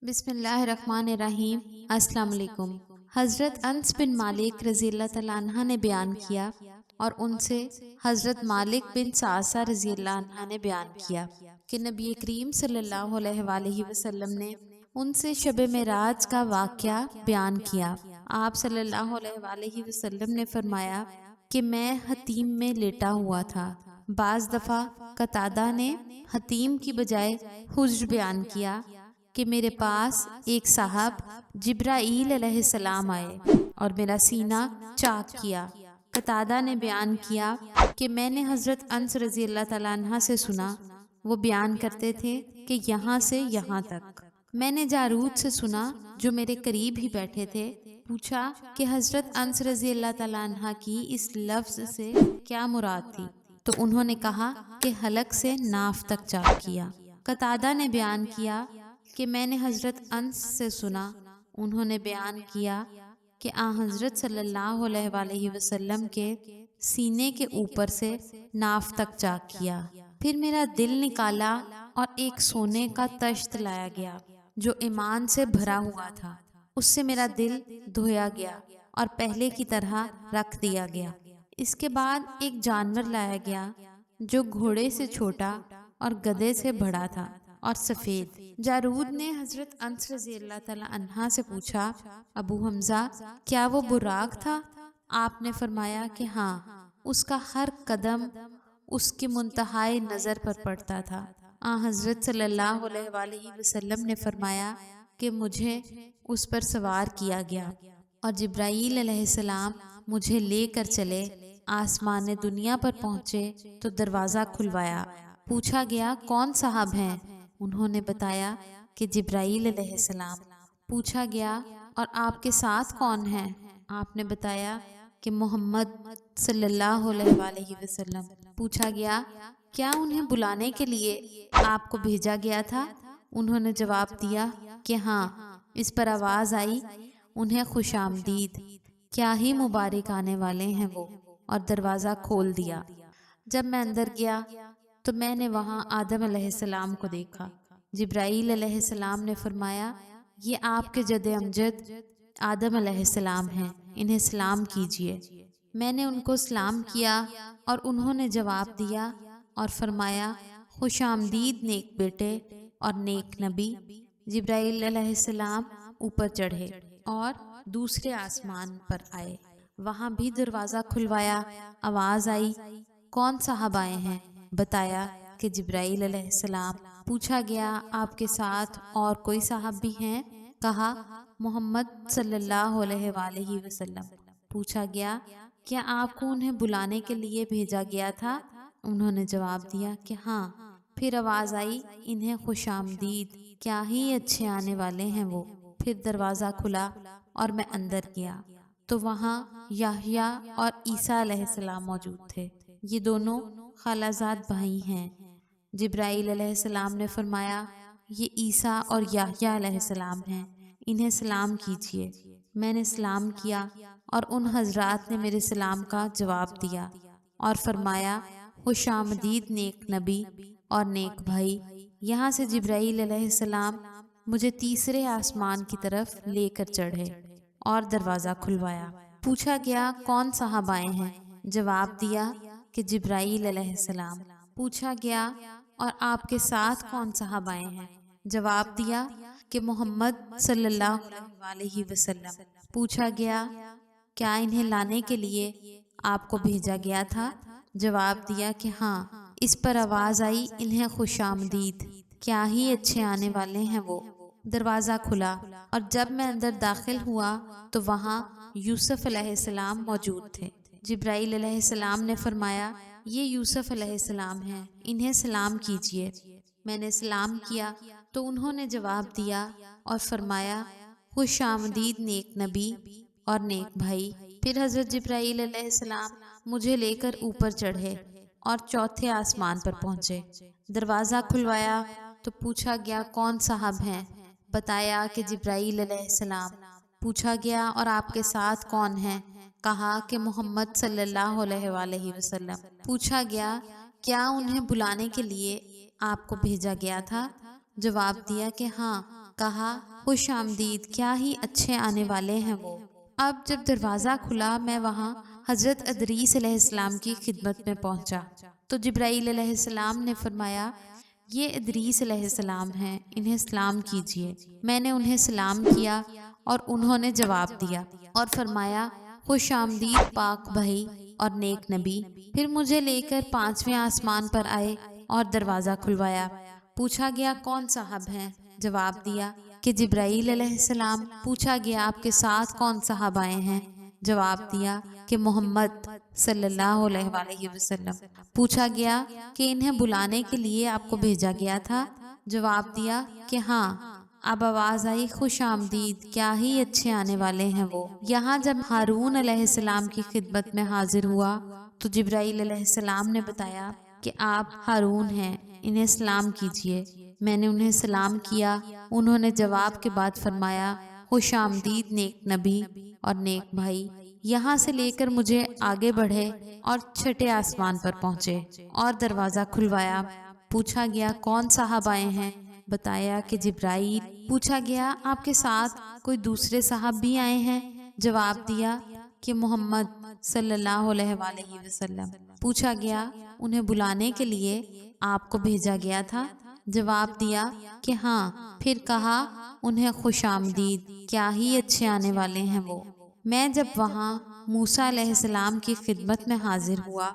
بسم اللہ الرحمن الرحیم۔ السلام علیکم۔ حضرت انس بن مالک رضی اللہ تعالیٰ عنہ نے بیان کیا اور ان سے حضرت مالک بن سعصہ رضی اللہ عنہ نے بیان کیا کہ نبی کریم صلی اللہ علیہ وآلہ وسلم نے ان سے شب معراج کا واقعہ بیان کیا۔ آپ صلی اللہ علیہ وآلہ وسلم نے فرمایا کہ میں حتیم میں لیٹا ہوا تھا۔ بعض دفعہ قتادہ نے حتیم کی بجائے حجر بیان کیا کہ میرے پاس ایک صاحب جبرائیل علیہ السلام آئے اور میرا سینہ چاک کیا۔ قتادہ نے بیان کیا کہ میں نے حضرت انس رضی اللہ تعالیٰ عنہ سے سنا، وہ بیان کرتے تھے کہ یہاں سے یہاں تک۔ میں نے جارود سے سنا جو میرے قریب ہی بیٹھے تھے، پوچھا کہ حضرت انس رضی اللہ تعالیٰ عنہ کی اس لفظ سے کیا مراد تھی، تو انہوں نے کہا کہ حلق سے ناف تک چاک کیا۔ قتادہ نے بیان کیا کہ میں نے حضرت انس سے سنا، انہوں نے بیان کیا کہ حضرت صلی اللہ علیہ وآلہ وسلم کے سینے کے اوپر سے ناف تک چاک کیا۔ پھر میرا دل نکالا اور ایک سونے کا تشت لایا گیا جو ایمان سے بھرا ہوا تھا، اس سے میرا دل دھویا گیا اور پہلے کی طرح رکھ دیا گیا۔ اس کے بعد ایک جانور لایا گیا جو گھوڑے سے چھوٹا اور گدھے سے بڑا تھا اور سفید۔ جارود نے حضرت انس رضی اللہ تعالیٰ عنہ سے پوچھا، ابو حمزہ کیا وہ براق تھا؟ آپ نے فرمایا کہ ہاں، اس کا ہر قدم اس کی منتہائی نظر پر پڑتا تھا۔ حضرت صلی اللہ علیہ وآلہ وسلم نے فرمایا کہ مجھے اس پر سوار کیا گیا اور جبرائیل علیہ السلام مجھے لے کر چلے۔ آسمان دنیا پر پہنچے تو دروازہ کھلوایا، پوچھا گیا کون صاحب ہیں؟ انہوں نے بتایا کہ جبرائیل علیہ السلام۔ پوچھا گیا اور آپ کے ساتھ کون ہیں؟ آپ نے بتایا کہ محمد صلی اللہ علیہ وآلہ وسلم۔ پوچھا گیا کیا انہیں بلانے کے لیے آپ کو بھیجا گیا تھا؟ انہوں نے جواب دیا کہ ہاں۔ اس پر آواز آئی، انہیں خوش آمدید، کیا ہی مبارک آنے والے ہیں وہ، اور دروازہ کھول دیا۔ جب میں اندر گیا تو میں نے وہاں آدم علیہ السلام کو دیکھا۔ جبرائیل علیہ السلام نے فرمایا یہ آپ کے جد امجد آدم علیہ السلام ہیں، انہیں سلام کیجیے۔ میں نے ان کو سلام کیا اور انہوں نے جواب دیا اور فرمایا خوش آمدید نیک بیٹے اور نیک نبی۔ جبرائیل علیہ السلام اوپر چڑھے اور دوسرے آسمان پر آئے، وہاں بھی دروازہ کھلوایا۔ آواز آئی کون صاحب آئے ہیں؟ بتایا کہ جبرائیل علیہ السلام۔ پوچھا گیا آپ کے ساتھ اور کوئی صاحب بھی ہیں؟ کہا محمد صلی اللہ علیہ وآلہ وسلم۔ پوچھا گیا کیا آپ کو انہیں بلانے کے لیے بھیجا گیا تھا؟ انہوں نے جواب دیا کہ ہاں۔ پھر آواز آئی انہیں خوش آمدید، کیا ہی اچھے آنے والے ہیں وہ۔ پھر دروازہ کھلا اور میں اندر گیا تو وہاں یحییٰ اور عیسیٰ علیہ السلام موجود تھے، یہ دونوں خالہ زاد بھائی ہیں۔ جبرائیل علیہ السلام نے فرمایا یہ عیسیٰ اور یحییٰ علیہ السلام ہیں، انہیں سلام کیجیے۔ میں نے سلام کیا اور ان حضرات نے میرے سلام کا جواب دیا اور فرمایا خوش آمدید نیک نبی اور نیک بھائی۔ یہاں سے جبرائیل علیہ السلام مجھے تیسرے آسمان کی طرف لے کر چڑھے اور دروازہ کھلوایا۔ پوچھا گیا کون صاحب آئے ہیں؟ جواب دیا کہ جبرائیل علیہ السلام۔ پوچھا گیا اور آپ کے ساتھ کون صاحب آئے ہیں؟ جواب دیا کہ محمد صلی اللہ علیہ وسلم۔ پوچھا گیا کیا انہیں لانے کے لیے آپ کو بھیجا گیا تھا؟ جواب دیا کہ ہاں۔ اس پر آواز آئی انہیں خوش آمدید، کیا ہی اچھے آنے والے ہیں وہ۔ دروازہ کھلا اور جب میں اندر داخل ہوا تو وہاں یوسف علیہ السلام موجود تھے۔ جبرائیل علیہ السلام نے فرمایا یہ یوسف علیہ السلام ہیں، انہیں سلام کیجیے۔ میں نے سلام کیا تو انہوں نے جواب دیا اور فرمایا خوش آمدید نیک نبی اور نیک بھائی۔ پھر حضرت جبرائیل علیہ السلام مجھے لے کر اوپر چڑھے اور چوتھے آسمان پر پہنچے۔ دروازہ کھلوایا تو پوچھا گیا کون صاحب ہیں؟ بتایا کہ جبرائیل علیہ السلام۔ پوچھا گیا اور آپ کے ساتھ کون ہیں؟ کہا کہ محمد صلی اللہ علیہ وآلہ وسلم۔ پوچھا گیا کیا انہیں بلانے کے لیے آپ کو بھیجا گیا تھا؟ جواب دیا کہ ہاں۔ کہا خوش آمدید، کیا ہی اچھے آنے والے ہیں وہ۔ اب جب دروازہ کھلا میں وہاں حضرت ادریس علیہ السلام کی خدمت میں پہنچا تو جبرائیل علیہ السلام نے فرمایا یہ ادریس علیہ السلام ہیں، انہیں سلام کیجئے۔ میں نے انہیں سلام کیا اور انہوں نے جواب دیا اور فرمایا خوش آمدید پاک بھائی اور نیک نبی۔ پھر مجھے لے کر 5ویں آسمان پر آئے اور دروازہ کھلوایا۔ پوچھا گیا کون صاحب ہیں؟ جواب دیا کہ جبرائیل علیہ السلام۔ پوچھا گیا آپ کے ساتھ کون صاحب آئے ہیں؟ جواب دیا کہ محمد صلی اللہ علیہ وآلہ وسلم۔ پوچھا گیا کہ انہیں بلانے کے لیے آپ کو بھیجا گیا تھا؟ جواب دیا کہ ہاں۔ اب آواز آئی خوش آمدید، کیا ہی اچھے آنے والے ہیں وہ۔ یہاں جب ہارون علیہ السلام کی خدمت میں حاضر ہوا تو جبرائیل علیہ السلام نے بتایا کہ آپ ہارون ہیں، انہیں سلام کیجئے۔ میں نے انہیں سلام کیا، انہوں نے جواب کے بعد فرمایا خوش آمدید نیک نبی اور نیک بھائی۔ یہاں سے لے کر مجھے آگے بڑھے اور 6 آسمان پر پہنچے اور دروازہ کھلوایا۔ پوچھا گیا کون صاحب آئے ہیں؟ بتایا کہ جبرائیل۔ پوچھا گیا آپ کے ساتھ کوئی دوسرے صاحب بھی آئے ہیں؟ جواب دیا کہ محمد صلی اللہ علیہ وآلہ وسلم۔ پوچھا گیا انہیں بلانے کے لیے آپ کو بھیجا گیا تھا؟ جواب دیا کہ ہاں۔ پھر کہا انہیں خوش آمدید، کیا ہی اچھے آنے والے ہیں وہ۔ میں جب وہاں موسیٰ علیہ السلام کی خدمت میں حاضر ہوا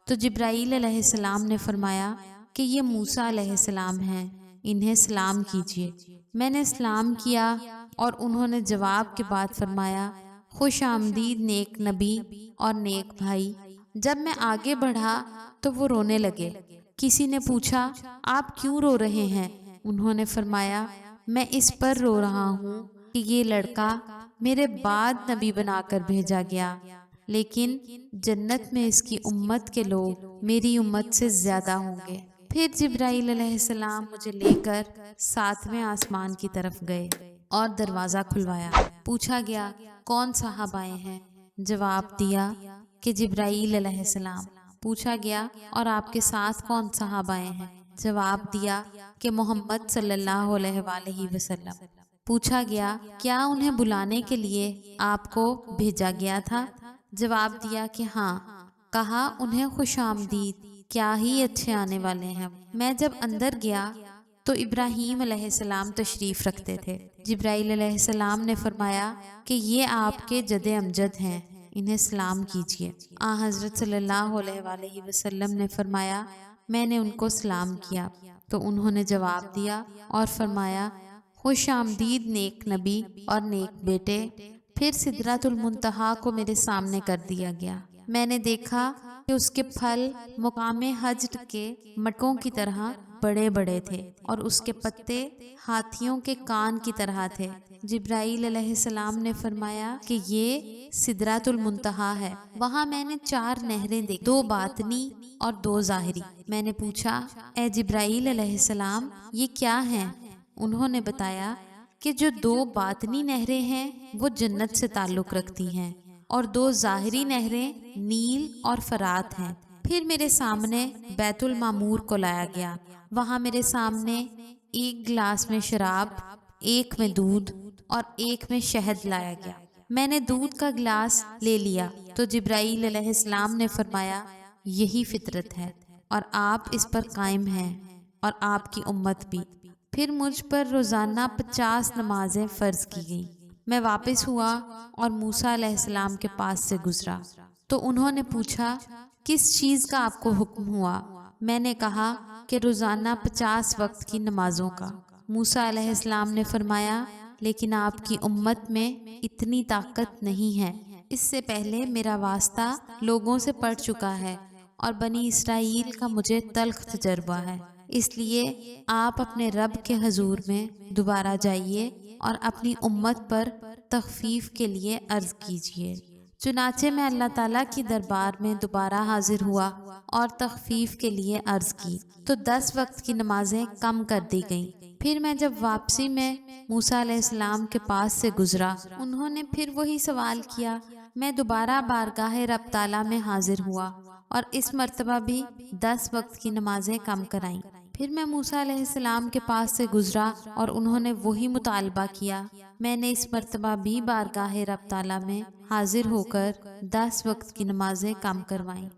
تو جبرائیل علیہ السلام نے فرمایا کہ یہ موسیٰ علیہ السلام ہیں، انہیں سلام کیجئے۔ میں نے سلام کیا اور انہوں نے جواب کے بعد فرمایا خوش آمدید نیک نبی اور نیک بھائی۔ جب میں آگے بڑھا تو وہ رونے لگے۔ کسی نے پوچھا آپ کیوں رو رہے ہیں؟ انہوں نے فرمایا میں اس پر رو رہا ہوں کہ یہ لڑکا میرے بعد نبی بنا کر بھیجا گیا، لیکن جنت میں اس کی امت کے لوگ میری امت سے زیادہ ہوں گے۔ پھر جبرائیل علیہ السلام مجھے لے کر 7ویں آسمان کی طرف گئے اور دروازہ کھلوایا۔ پوچھا گیا کون صاحب آئے ہیں؟ جواب دیا کہ جبرائیل علیہ السلام۔ پوچھا گیا اور آپ کے ساتھ کون صاحب آئے ہیں؟ جواب دیا کہ محمد صلی اللہ علیہ وآلہ وسلم۔ پوچھا گیا کیا انہیں بلانے کے لیے آپ کو بھیجا گیا تھا؟ جواب دیا کہ ہاں۔ کہا انہیں خوش آمدید، کیا ہی اچھے آنے والے ہیں۔ میں جب اندر گیا تو ابراہیم علیہ السلام تشریف رکھتے تھے۔ جبرائیل علیہ السلام نے فرمایا کہ یہ آپ کے جد امجد ہیں، انہیں سلام کیجئے۔ حضرت صلی اللہ علیہ وآلہ وسلم نے فرمایا میں نے ان کو سلام کیا تو انہوں نے جواب دیا اور فرمایا خوش آمدید نیک نبی اور نیک بیٹے۔ پھر سدرۃ المنتہا کو میرے سامنے کر دیا گیا۔ میں نے دیکھا کہ اس کے پھل مقام حجر کے مٹکوں کی طرح بڑے بڑے تھے اور اس کے پتے ہاتھیوں کے کان کی طرح تھے۔ جبرائیل علیہ السلام نے فرمایا کہ یہ سدرۃ المنتہا ہے۔ وہاں میں نے 4 نہریں دیکھی، 2 باطنی اور 2 ظاہری۔ میں نے پوچھا اے جبرائیل علیہ السلام یہ کیا ہیں؟ انہوں نے بتایا کہ جو 2 باطنی نہریں ہیں وہ جنت سے تعلق رکھتی ہیں اور 2 ظاہری نہریں نیل اور فرات ہیں۔ پھر میرے سامنے بیت المعمور کو لایا گیا۔ وہاں میرے سامنے 1 گلاس میں شراب، 1 میں دودھ اور 1 میں شہد لایا گیا۔ میں نے دودھ کا گلاس لے لیا تو جبرائیل علیہ السلام نے فرمایا یہی فطرت ہے اور آپ اس پر قائم ہیں اور آپ کی امت بھی۔ پھر مجھ پر روزانہ 50 نمازیں فرض کی گئیں۔ میں واپس ہوا اور موسیٰ علیہ السلام کے پاس سے گزرا تو انہوں نے پوچھا کس چیز کا آپ کو حکم ہوا؟ میں نے کہا کہ روزانہ 50 وقت کی نمازوں کا۔ موسیٰ علیہ السلام نے فرمایا لیکن آپ کی امت میں اتنی طاقت نہیں ہے، اس سے پہلے میرا واسطہ لوگوں سے پڑ چکا ہے اور بنی اسرائیل کا مجھے تلخ تجربہ ہے، اس لیے آپ اپنے رب کے حضور میں دوبارہ جائیے اور اپنی امت پر تخفیف کے لیے عرض کیجیے۔ چنانچہ میں اللہ تعالیٰ کی دربار میں دوبارہ حاضر ہوا اور تخفیف کے لیے عرض کی تو 10 وقت کی نمازیں کم کر دی گئیں۔ پھر میں جب واپسی میں موسیٰ علیہ السلام کے پاس سے گزرا، انہوں نے پھر وہی سوال کیا۔ میں دوبارہ بارگاہ رب تعالیٰ میں حاضر ہوا اور اس مرتبہ بھی 10 وقت کی نمازیں کم کرائیں۔ پھر میں موسیٰ علیہ السلام کے پاس سے گزرا اور انہوں نے وہی مطالبہ کیا۔ میں نے اس مرتبہ بھی بارگاہ رب تعالیٰ میں حاضر ہو کر 10 وقت کی نمازیں کم کروائیں۔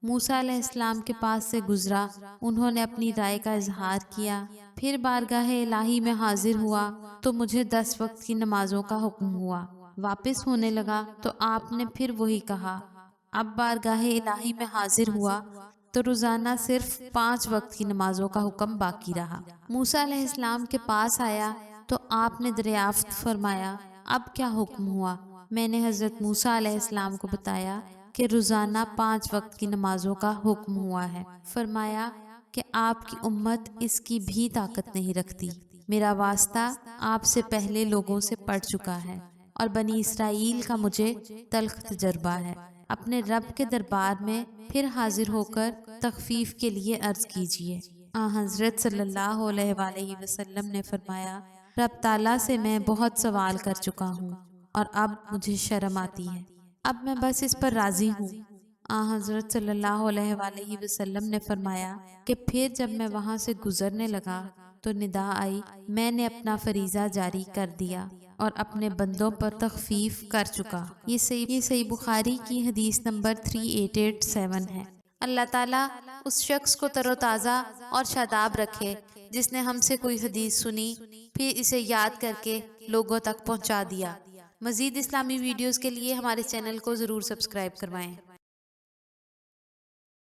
موسیٰ علیہ السلام کے پاس سے گزرا، انہوں نے اپنی رائے کا اظہار کیا۔ پھر بارگاہ الہی میں حاضر ہوا تو مجھے 10 وقت کی نمازوں کا حکم ہوا۔ واپس ہونے لگا تو آپ نے پھر وہی کہا۔ اب بارگاہ الہی میں حاضر ہوا تو روزانہ صرف 5 وقت کی نمازوں کا حکم باقی رہا۔ موسیٰ علیہ السلام کے پاس آیا تو آپ نے دریافت فرمایا، اب کیا حکم ہوا؟ میں نے حضرت موسیٰ علیہ السلام کو بتایا کہ روزانہ 5 وقت کی نمازوں کا حکم ہوا ہے۔ فرمایا کہ آپ کی امت اس کی بھی طاقت نہیں رکھتی۔ میرا واسطہ آپ سے پہلے لوگوں سے پڑ چکا ہے اور بنی اسرائیل کا مجھے تلخ تجربہ ہے۔ اپنے رب کے دربار میں پھر حاضر ہو کر تخفیف کے لیے عرض کیجیے۔ حضرت صلی اللہ علیہ وآلہ وسلم نے فرمایا، رب تعالیٰ سے میں بہت سوال کر چکا ہوں اور اب مجھے شرم آتی ہے، اب میں بس اس پر راضی ہوں۔ حضرت صلی اللہ علیہ وآلہ وسلم نے فرمایا کہ پھر جب میں وہاں سے گزرنے لگا تو ندا آئی، میں نے اپنا فریضہ جاری کر دیا اور اپنے بندوں پر تخفیف کر چکا۔ یہ صحیح بخاری کی حدیث نمبر 3887 ہے۔ اللہ تعالیٰ اس شخص کو تر و تازہ اور شاداب رکھے جس نے ہم سے کوئی حدیث سنی پھر اسے یاد کر کے لوگوں تک پہنچا دیا۔ مزید اسلامی ویڈیوز کے لیے ہمارے چینل کو ضرور سبسکرائب کروائیں۔